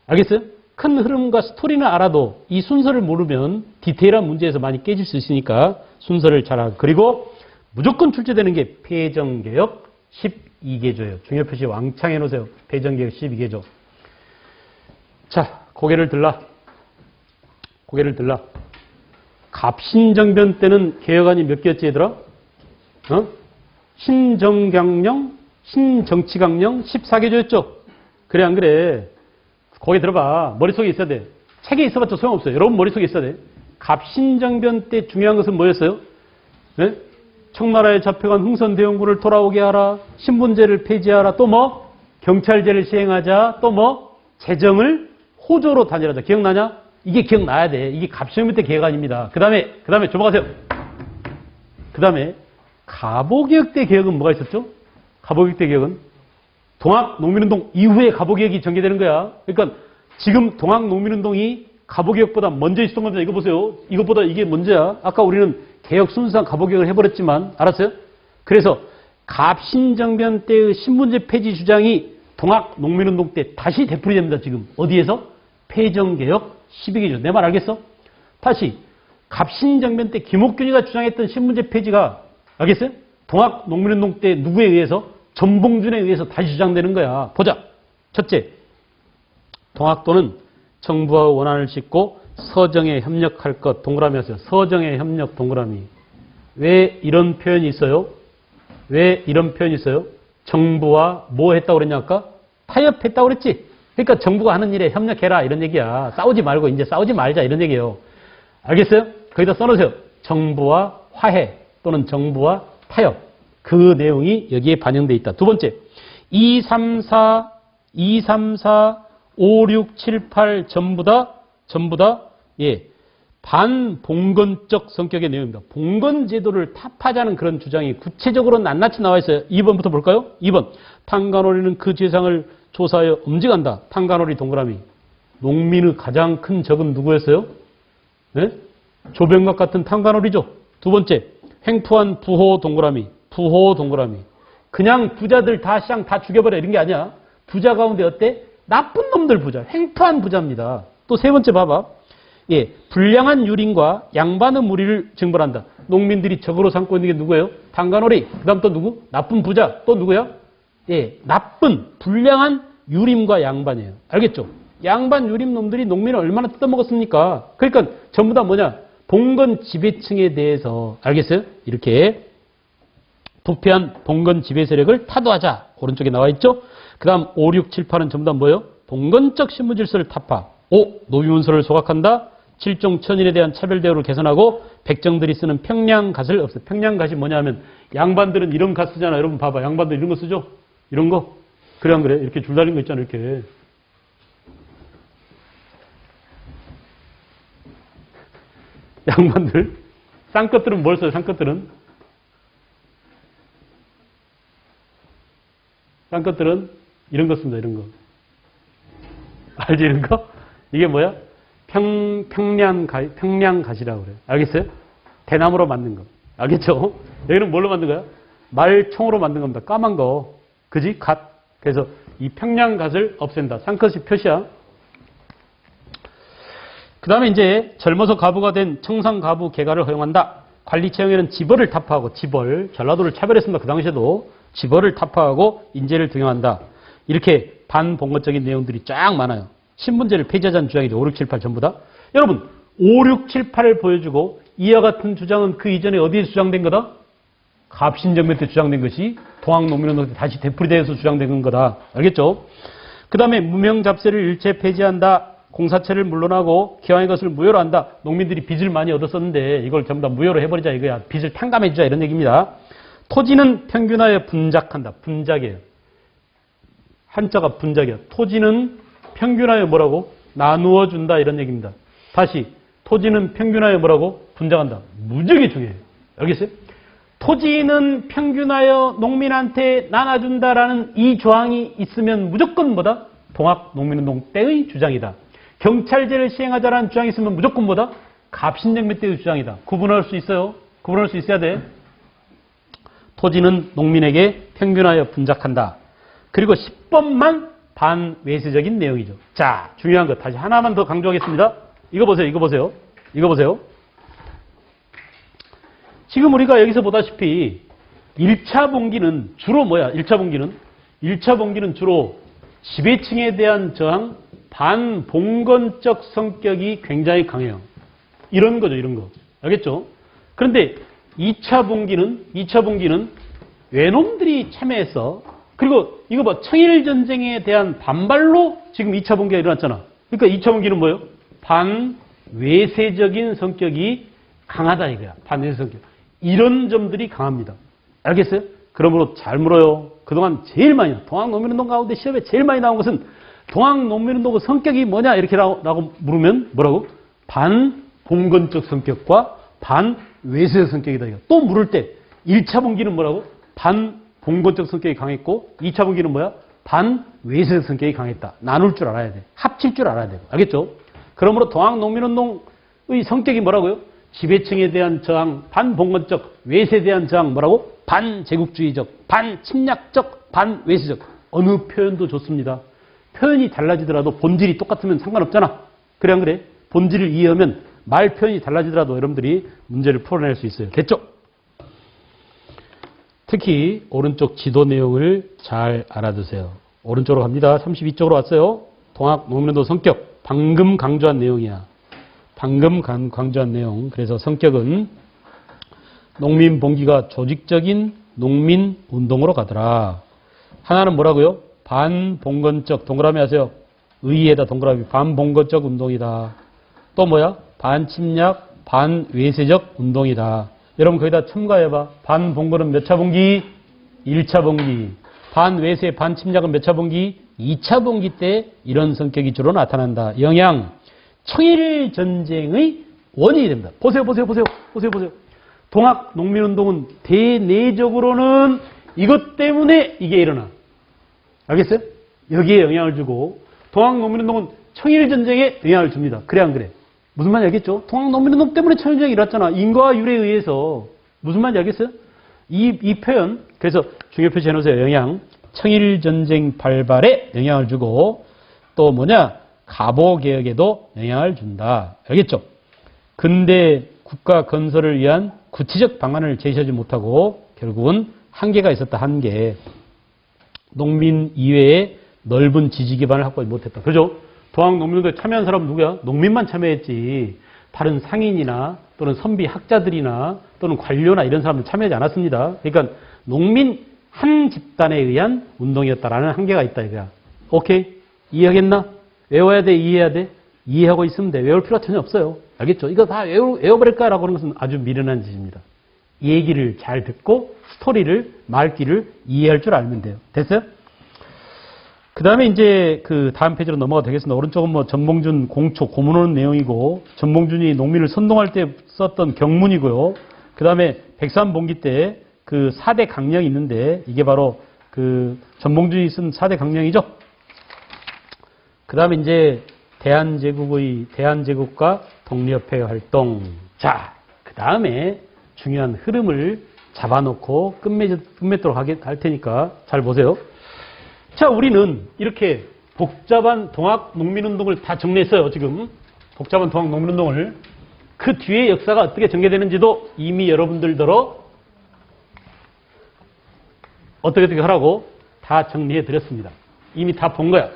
A: 알겠어요? 큰 흐름과 스토리는 알아도 이 순서를 모르면 디테일한 문제에서 많이 깨질 수 있으니까 순서를 잘 알고. 그리고 무조건 출제되는 게 폐정개혁 12개조예요. 중요표시 왕창 해놓으세요. 폐정개혁 12개조. 자, 고개를 들라. 갑신정변 때는 개혁안이 몇 개였지 얘들아? 신정강령, 신정치강령 14개조였죠? 그래 안 그래? 거기 들어봐. 머릿속에 있어야 돼. 책에 있어봤자 소용없어요. 여러분 머릿속에 있어야 돼. 갑신정변 때 중요한 것은 뭐였어요? 네? 청나라에 잡혀간 흥선대원군을 돌아오게 하라. 신분제를 폐지하라. 또 뭐? 경찰제를 시행하자. 또 뭐? 재정을 호조로 단일하자. 기억나냐? 이게 기억나야 돼. 이게 갑신정변 때 개혁안입니다. 그 다음에 줘봐가세요. 그 다음에 갑오개혁 때 개혁은 뭐가 있었죠? 갑오개혁 때 개혁은 동학농민운동 이후에 갑오개혁이 전개되는 거야. 그러니까 지금 동학농민운동이 갑오개혁보다 먼저 있었던 겁니다. 이거 보세요. 이것보다 이게 먼저야. 아까 우리는 개혁 순수한 갑오개혁을 해버렸지만 알았어요? 그래서 갑신정변 때의 신분제 폐지 주장이 동학농민운동 때 다시 되풀이 됩니다. 지금 어디에서? 폐정개혁 12개조. 내 말 알겠어? 다시 갑신정변 때 김옥균이가 주장했던 신분제 폐지가 알겠어요? 동학농민운동 때 누구에 의해서? 전봉준에 의해서 다시 주장되는 거야. 보자. 첫째, 동학도는 정부와 원한을 싣고 서정에 협력할 것. 동그라미 하세요. 서정에 협력 동그라미. 왜 이런 표현이 있어요? 왜 이런 표현이 있어요? 정부와 뭐 했다고 그랬냐 아까? 타협했다고 그랬지? 그러니까 정부가 하는 일에 협력해라 이런 얘기야. 싸우지 말고 이제 싸우지 말자 이런 얘기예요. 알겠어요? 거기다 써놓으세요. 정부와 화해 또는 정부와 타협. 그 내용이 여기에 반영되어 있다. 두 번째, 2, 3, 4, 5, 6, 7, 8 전부 다 반봉건적 성격의 내용입니다. 봉건 제도를 타파하자는 그런 주장이 구체적으로는 낱낱이 나와 있어요. 2번부터 볼까요? 2번, 탄간오리는 그 재상을 조사하여 엄직한다. 탄간오리 동그라미. 농민의 가장 큰 적은 누구였어요? 네? 조병각 같은 탄간오리죠. 두 번째, 횡포한 부호 동그라미. 부호 동그라미. 그냥 부자들 다 시장 다 죽여버려 이런 게 아니야. 부자 가운데 어때? 나쁜 놈들 부자. 횡포한 부자입니다. 또 세 번째 봐봐. 불량한 유린과 양반의 무리를 징벌한다. 농민들이 적으로 삼고 있는 게 누구예요? 탄간오리. 그 다음 또 누구? 나쁜 부자. 또 누구야? 나쁜, 불량한 유림과 양반이에요. 알겠죠? 양반 유림 놈들이 농민을 얼마나 뜯어먹었습니까? 그러니까 전부 다 뭐냐? 봉건 지배층에 대해서 알겠어요? 이렇게 부패한 봉건 지배 세력을 타도하자. 오른쪽에 나와 있죠. 그 다음 5, 6, 7, 8은 전부 다 뭐예요? 봉건적 신분 질서를 타파. 5. 노비문서를 소각한다. 7종 천인에 대한 차별 대우를 개선하고 백정들이 쓰는 평량갓을 없애. 평량갓이 뭐냐면 양반들은 이런 갓 쓰잖아. 여러분 봐봐. 양반들 이런 거 쓰죠? 이런 거? 그래 안 그래? 이렇게 줄 달린 거 있잖아. 이렇게. 양반들. 쌍것들은 뭘 써요? 쌍것들은? 쌍것들은 이런 거 씁니다. 이런 거. 알지? 이런 거? 이게 뭐야? 평량갓이라고 그래요. 알겠어요? 대나무로 만든 거. 알겠죠? 여기는 뭘로 만든 거야? 말총으로 만든 겁니다. 까만 거. 그지? 갓. 그래서 이 평량갓을 없앤다. 쌍컷이 표시야. 그 다음에 이제 젊어서 가부가 된 청상가부 개가를 허용한다. 관리체형에는 지벌을 타파하고 지벌. 전라도를 차별했습니다. 그 당시에도 지벌을 타파하고 인재를 등용한다. 이렇게 반봉건적인 내용들이 쫙 많아요. 신분제를 폐지하자는 주장이죠. 5, 6, 7, 8 전부 다. 여러분 5, 6, 7, 8을 보여주고 이와 같은 주장은 그 이전에 어디에 주장된 거다? 갑신정변 때 주장된 것이 동학농민운동 때 다시 되풀이되어서 주장된 거다. 알겠죠? 그 다음에 무명잡세를 일체 폐지한다. 공사체를 물론하고 기왕의 것을 무효로 한다. 농민들이 빚을 많이 얻었었는데 이걸 전부 다 무효로 해버리자 이거야. 빚을 탕감해주자 이런 얘기입니다. 토지는 평균하여 분작한다. 분작이에요. 한자가 분작이야. 토지는 평균하여 뭐라고? 나누어 준다 이런 얘기입니다. 다시 토지는 평균하여 뭐라고? 분작한다. 무지하게 중요해요. 알겠어요? 토지는 평균하여 농민한테 나눠준다라는 이 조항이 있으면 무조건 뭐다? 동학농민운동 때의 주장이다. 경찰제를 시행하자라는 주장이 있으면 무조건 뭐다? 갑신정변 때의 주장이다. 구분할 수 있어요. 구분할 수 있어야 돼. 토지는 농민에게 평균하여 분작한다. 그리고 10번만 반외세적인 내용이죠. 자, 중요한 것 다시 하나만 더 강조하겠습니다. 이거 보세요. 이거 보세요. 이거 보세요. 지금 우리가 여기서 보다시피 1차 봉기는 주로 뭐야? 1차 봉기는 주로 지배층에 대한 저항, 반봉건적 성격이 굉장히 강해요. 이런 거죠. 이런 거. 알겠죠? 그런데 2차 봉기는 외놈들이 참여해서 그리고 이거 봐. 청일전쟁에 대한 반발로 지금 2차 봉기가 일어났잖아. 그러니까 2차 봉기는 뭐예요? 반외세적인 성격이 강하다 이거야. 반외세 성격. 이런 점들이 강합니다. 알겠어요? 그러므로 잘 물어요. 그동안 제일 많이 동학농민운동 가운데 시험에 제일 많이 나온 것은 동학농민운동 성격이 뭐냐 이렇게 라고 물으면 뭐라고? 반봉건적 성격과 반외세적 성격이다. 이거. 또 물을 때 1차 봉기는 뭐라고? 반봉건적 성격이 강했고 2차 봉기는 뭐야? 반외세적 성격이 강했다. 나눌 줄 알아야 돼. 합칠 줄 알아야 돼. 알겠죠? 그러므로 동학농민운동의 성격이 뭐라고요? 지배층에 대한 저항, 반봉건적, 외세에 대한 저항 뭐라고? 반제국주의적, 반침략적, 반외세적. 어느 표현도 좋습니다. 표현이 달라지더라도 본질이 똑같으면 상관없잖아. 그래 안 그래? 본질을 이해하면 말 표현이 달라지더라도 여러분들이 문제를 풀어낼 수 있어요. 됐죠? 특히 오른쪽 지도 내용을 잘 알아두세요. 오른쪽으로 갑니다. 32쪽으로 왔어요. 동학농민운동 성격. 방금 강조한 내용이야. 방금 강조한 내용. 그래서 성격은 농민봉기가 조직적인 농민운동으로 가더라. 하나는 뭐라고요? 반봉건적. 동그라미 하세요. 의의에다 동그라미. 반봉건적 운동이다. 또 뭐야? 반침략, 반외세적 운동이다. 여러분 거기다 첨가해봐. 반봉건은 몇 차 봉기? 1차 봉기. 반외세, 반침략은 몇 차 봉기? 2차 봉기 때 이런 성격이 주로 나타난다. 영향. 청일전쟁의 원인이 됩니다. 보세요. 동학농민운동은 대내적으로는 이것 때문에 이게 일어나. 알겠어요? 여기에 영향을 주고 동학농민운동은 청일전쟁에 영향을 줍니다. 그래 안 그래? 무슨 말인지 알겠죠? 동학농민운동 때문에 청일전쟁이 일어났잖아. 인과와 율에 의해서. 무슨 말인지 알겠어요? 이 표현. 그래서 중요 표시 해놓으세요. 영향. 청일전쟁 발발에 영향을 주고 또 뭐냐? 가보개혁에도 영향을 준다. 알겠죠? 근대 국가 건설을 위한 구체적 방안을 제시하지 못하고 결국은 한계가 있었다. 한계. 농민 이외에 넓은 지지 기반을 확보하지 못했다. 그죠? 동학농민운동에 참여한 사람은 누구야? 농민만 참여했지. 다른 상인이나 또는 선비 학자들이나 또는 관료나 이런 사람들 참여하지 않았습니다. 그러니까 농민 한 집단에 의한 운동이었다라는 한계가 있다 이거야. 오케이? 이해하겠나? 외워야 돼? 이해해야 돼? 이해하고 있으면 돼. 외울 필요가 전혀 없어요. 알겠죠? 이거 다 외워버릴까라고 하는 것은 아주 미련한 짓입니다. 얘기를 잘 듣고 스토리를, 말귀를 이해할 줄 알면 돼요. 됐어요? 그 다음에 이제 그 다음 페이지로 넘어가 되겠습니다. 오른쪽은 뭐 전봉준 공초 고문 오는 내용이고, 전봉준이 농민을 선동할 때 썼던 경문이고요. 그 다음에 백삼봉기 때 그 4대 강령이 있는데, 이게 바로 그 전봉준이 쓴 4대 강령이죠. 그 다음에 이제 대한제국과 독립회 활동. 자, 그 다음에 중요한 흐름을 잡아놓고 끝맺도록 할 테니까 잘 보세요. 자, 우리는 이렇게 복잡한 동학 농민운동을 다 정리했어요, 지금. 복잡한 동학 농민운동을. 그 뒤에 역사가 어떻게 전개되는지도 이미 여러분들더러 어떻게 하라고 다 정리해 드렸습니다. 이미 다 본 거야.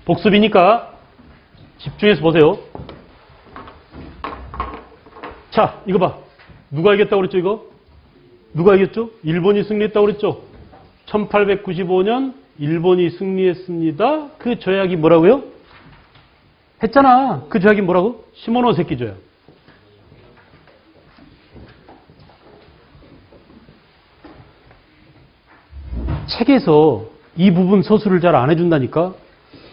A: 복습이니까 집중해서 보세요. 자, 이거 봐. 누가 이겼다고 그랬죠, 이거? 누가 이겼죠? 일본이 승리했다고 그랬죠? 1895년 일본이 승리했습니다. 그 조약이 뭐라고요? 했잖아. 그 조약이 뭐라고? 시모노세키 조약. 책에서 이 부분 서술을 잘 안 해준다니까?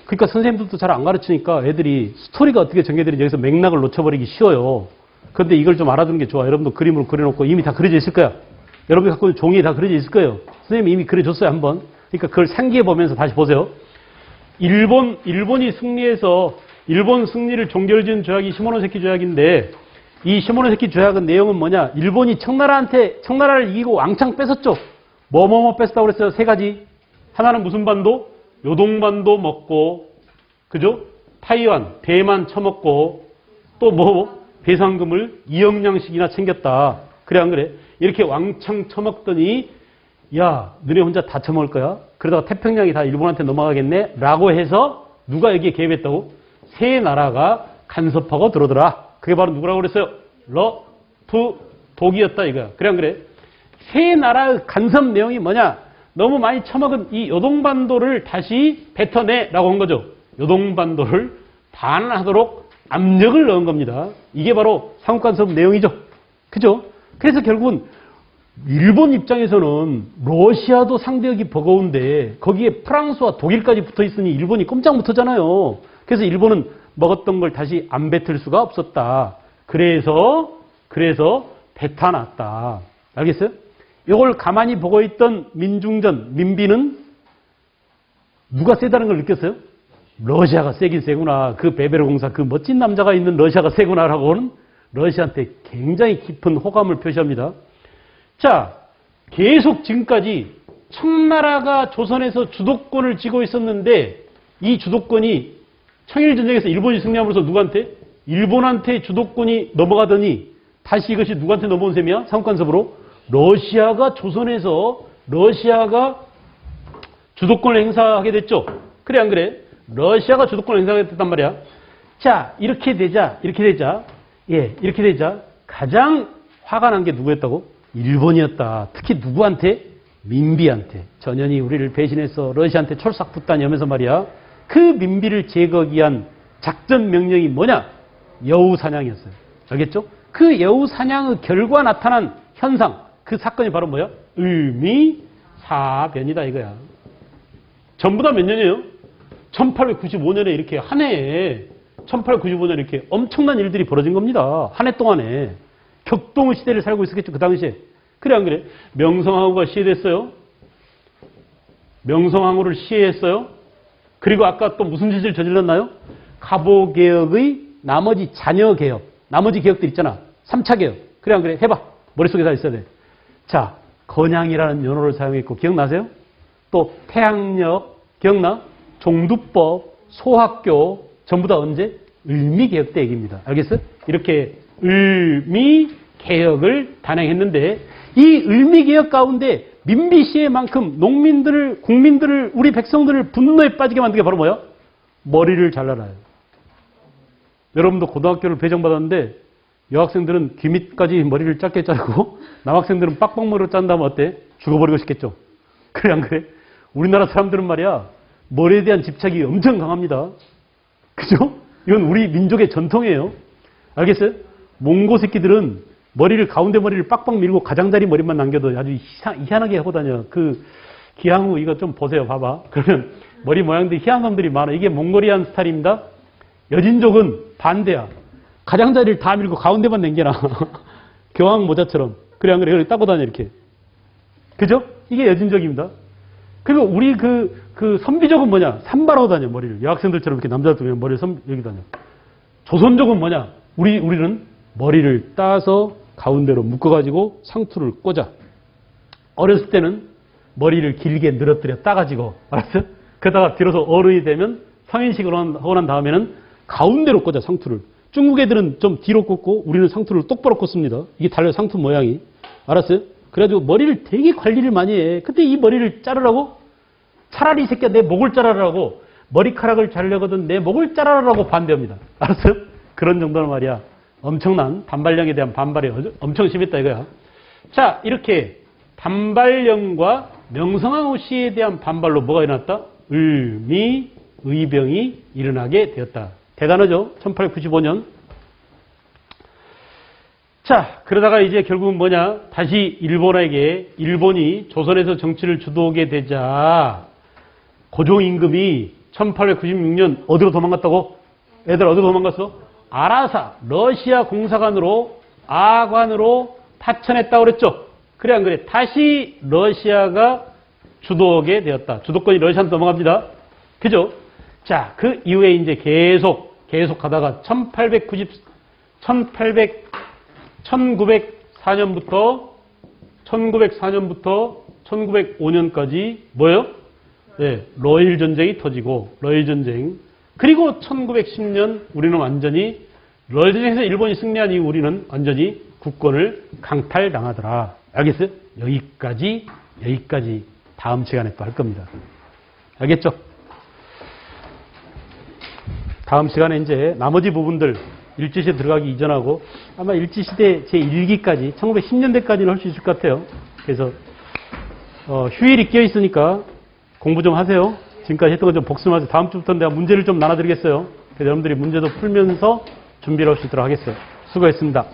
A: 그러니까 선생님들도 잘 안 가르치니까 애들이 스토리가 어떻게 전개되는지 여기서 맥락을 놓쳐버리기 쉬워요. 그런데 이걸 좀 알아두는 게 좋아. 여러분도 그림으로 그려놓고 이미 다 그려져 있을 거야. 여러분이 갖고 있는 종이에 다 그려져 있을 거예요. 선생님이 이미 그려줬어요, 한번. 그러니까 그걸 상기해 보면서 다시 보세요. 일본이 승리해서 일본 승리를 종결지은 조약이 시모노세키 조약인데, 이 시모노세키 조약은 내용은 뭐냐? 일본이 청나라를 이기고 왕창 뺏었죠. 뭐뭐뭐 뺏었다고 그랬어요? 세 가지. 하나는 무슨 반도? 요동반도 먹고, 그죠? 타이완, 대만 처먹고, 또 뭐? 배상금을 2억 냥씩이나 챙겼다. 그래, 안 그래? 이렇게 왕창 처먹더니, 야, 너네 혼자 다 처먹을 거야? 그러다가 태평양이 다 일본한테 넘어가겠네? 라고 해서 누가 여기에 개입했다고? 세 나라가 간섭하고 들어오더라. 그게 바로 누구라고 그랬어요? 독이었다 이거야. 그래, 안 그래? 세 나라의 간섭 내용이 뭐냐? 너무 많이 처먹은 이 요동반도를 다시 뱉어내라고 한 거죠. 요동반도를 반환하도록 압력을 넣은 겁니다. 이게 바로 삼국간섭 내용이죠. 그죠? 그래서 결국은 일본 입장에서는 러시아도 상대하기 버거운데 거기에 프랑스와 독일까지 붙어 있으니 일본이 꼼짝 못하잖아요. 그래서 일본은 먹었던 걸 다시 안 뱉을 수가 없었다. 그래서 뱉어놨다. 알겠어요? 이걸 가만히 보고 있던 민비는 누가 세다는 걸 느꼈어요? 러시아가 세긴 세구나. 그 베베르 공사 그 멋진 남자가 있는 러시아가 세구나라고는 러시아한테 굉장히 깊은 호감을 표시합니다. 자, 계속 지금까지 청나라가 조선에서 주도권을 쥐고 있었는데 이 주도권이 청일전쟁에서 일본이 승리함으로써 누구한테? 일본한테 주도권이 넘어가더니 다시 이것이 누구한테 넘어온 셈이야? 삼국간섭으로? 러시아가 조선에서 러시아가 주도권을 행사하게 됐죠. 그래, 안 그래? 러시아가 주도권을 행사하게 됐단 말이야. 자, 이렇게 되자 가장 화가 난 게 누구였다고? 일본이었다. 특히 누구한테? 민비한테. 전현이 우리를 배신해서 러시아한테 철삭 붙다니 하면서 말이야. 그 민비를 제거하기 위한 작전 명령이 뭐냐? 여우사냥이었어요. 알겠죠? 그 여우사냥의 결과 나타난 현상, 그 사건이 바로 뭐야? 을미사변이다 이거야. 전부 다 몇 년이에요? 1895년에 이렇게 한 해에 1895년에 이렇게 엄청난 일들이 벌어진 겁니다. 한 해 동안에. 격동의 시대를 살고 있었겠죠, 그 당시에. 그래, 안 그래? 명성황후가 시해됐어요. 명성황후를 시해했어요. 그리고 아까 또 무슨 짓을 저질렀나요? 가보개혁의 나머지 자녀 개혁. 나머지 개혁들 있잖아. 3차 개혁. 그래, 안 그래? 해봐. 머릿속에 다 있어야 돼. 자, 건양이라는 연호를 사용했고, 기억나세요? 또 태양력, 기억나? 종두법, 소학교, 전부 다 언제? 을미개혁 때 얘기입니다. 알겠어요? 이렇게 을미개혁을 단행했는데 이 을미개혁 가운데 민비 시해만큼 농민들을, 국민들을, 우리 백성들을 분노에 빠지게 만든 게 바로 뭐야? 머리를 잘라놔요. 여러분도 고등학교를 배정받았는데 여학생들은 귀 밑까지 머리를 짧게 자르고 남학생들은 빡빡머리로 짠다면 어때? 죽어버리고 싶겠죠. 그래 안 그래? 우리나라 사람들은 말이야 머리에 대한 집착이 엄청 강합니다. 그죠? 이건 우리 민족의 전통이에요. 알겠어요? 몽고 새끼들은 가운데 머리를 빡빡 밀고 가장자리 머리만 남겨도 아주 희한하게 하고 다녀. 기항후 이거 좀 보세요. 봐봐. 그러면 머리 모양들이 희한한 놈들이 많아. 이게 몽골이안 스타일입니다. 여진족은 반대야. 가장자리를 다 밀고 가운데만 남겨놔. 교황 모자처럼. 그래 안 그래? 따고 다녀 이렇게. 그죠? 이게 여진족입니다. 그리고 우리 선비족은 뭐냐? 산발하고 다녀 머리를. 여학생들처럼 이렇게 남자들 머리를 여기 다녀. 조선족은 뭐냐? 우리는 머리를 따서 가운데로 묶어가지고 상투를 꽂아. 어렸을 때는 머리를 길게 늘어뜨려 따가지고, 알았어? 그러다가 비로소 어른이 되면 성인식을 하고 난 다음에는 가운데로 꽂아, 상투를. 중국 애들은 좀 뒤로 꽂고 우리는 상투를 똑바로 꽂습니다. 이게 달라요, 상투 모양이. 알았어요? 그래가지고 머리를 되게 관리를 많이 해. 근데 이 머리를 자르라고? 차라리 이 새끼야 내 목을 자르라고. 머리카락을 자르려거든 내 목을 자르라고 반대합니다. 알았어요? 그런 정도는 말이야. 엄청난 단발령에 대한 반발이 엄청 심했다 이거야. 자, 이렇게 단발령과 명성황후 시에 대한 반발로 뭐가 일어났다? 의병이 일어나게 되었다. 대단하죠? 1895년. 자, 그러다가 이제 결국은 뭐냐? 다시 일본이 조선에서 정치를 주도하게 되자 고종임금이 1896년 어디로 도망갔다고? 애들 어디로 도망갔어? 아라사, 러시아 공사관으로 아관으로 파천했다고 그랬죠. 그래 안 그래? 다시 러시아가 주도하게 되었다. 주도권이 러시아한테 넘어갑니다. 그죠? 자, 그 이후에 이제 계속 가다가 1904년부터 1905년까지 뭐예요? 네, 러일 전쟁이 터지고 러일 전쟁. 그리고 1910년 우리는 완전히 러일 전쟁에서 일본이 승리한 이후 우리는 완전히 국권을 강탈당하더라. 알겠어요? 여기까지 다음 시간에 또 할 겁니다. 알겠죠? 다음 시간에 이제 나머지 부분들 일제시대 들어가기 이전하고 아마 일제시대 제1기까지 1910년대까지는 할 수 있을 것 같아요. 그래서 휴일이 끼어 있으니까 공부 좀 하세요. 지금까지 했던 거 좀 복습하세요. 다음 주부터는 내가 문제를 좀 나눠드리겠어요. 그래서 여러분들이 문제도 풀면서 준비를 할 수 있도록 하겠어요. 수고했습니다.